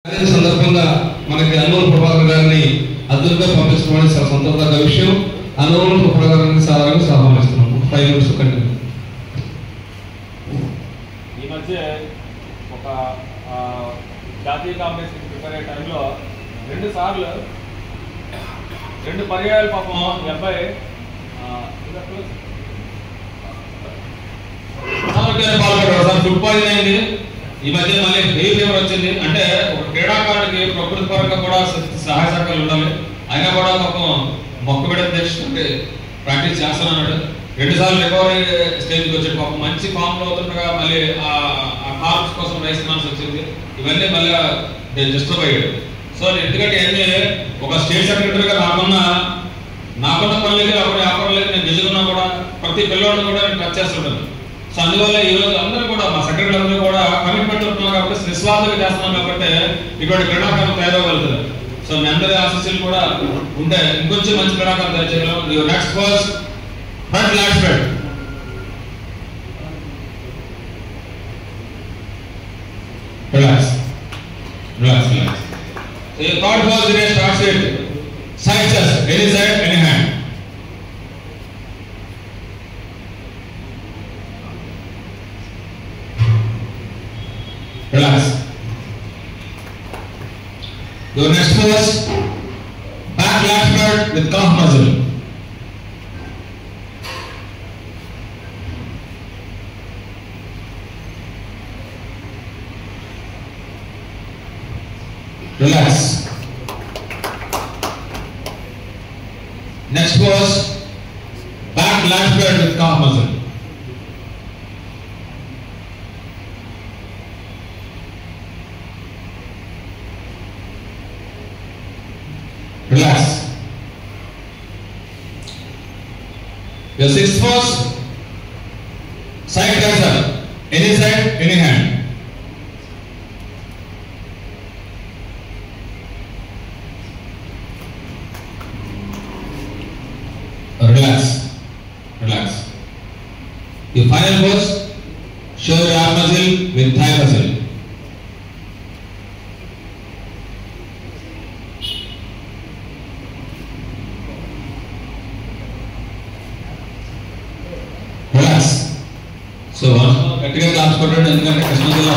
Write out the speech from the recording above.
అదే సందర్భంగా మనకి అన్నూరు ప్రభాకర్ గారిని అద్భుతంగా పంపించడం చాలా సంతోషకర విషయం. అన్నూరు ప్రభాకర్ గారిని సాధారణంగా సహకరిస్తున్నాం. 5 minutes కంటే ఈ మధ్య ఒక జాతీయ కాంపిటీషన్ ప్రిపేర్ అయ్యే టైంలో 2 పర్యాయాలు పాపం ఈ అబ్బాయి ఫుట్బాల్ అయింది. ఈ మధ్య మళ్ళీ హెవీ ఫీవర్ వచ్చింది. అంటే ఒక క్రీడాకారుడికి ప్రకృతి పరంగా కూడా సహాయ సహకారాలు ఉండాలి. అయినా కూడా పాపం మొక్కబిడ్డ తెచ్చుకుంటే ప్రాక్టీస్ చేస్తానన్నాడు. 2 సార్లు రికవరీ స్టేజ్కి వచ్చాడు. పాపం మంచి ఫామ్ లో అవుతుండగా మళ్ళీ ఆ కార్బ్స్ కోసం రైస్ తినాల్సి వచ్చింది. ఇవన్నీ మళ్ళీ డిస్టర్బ్ అయ్యాడు. సో ఎందుకంటే ఏంటి, ఒక స్టేట్ సెక్రటరీగా నాకున్న పనులకి అప్పుడు వ్యాపారం లేదు, నేను బిజీగా కూడా ప్రతి పిల్లవాడిని కూడా నేను టచ్ చేస్తుంటాను. సో అందువల్ల ఈ రోజు అందరూ కూడా మా సెక్రటరీ అందరూ కూడా కమిట్మెంట్ ఉంటున్నాం కాబట్టి నిస్వార్థంగా చేస్తున్నాం కాబట్టి ఇటువంటి క్రీడాకారులు తయారవ్వగలుగుతారు. సో మీ అందరి ఆశీస్సులు కూడా ఉంటే ఇంకొంచెం మంచి క్రీడాకారులు తయారు చేయగలం. Your next first front lot spread. Relax relax relax. So your third was in a start state. Side chest, any side, any hand. Relax. Your next was back lat spread with calf muscle. Relax. Next was back lat spread with calf muscle. Relax. Your sixth was side pressure, any side, any hand. Relax, relax. The final was show your arm muscle with thigh muscle. Relax. So once more, gatiga claps కొట్టండి ఎందుకంటే కృష్ణా జిల్లా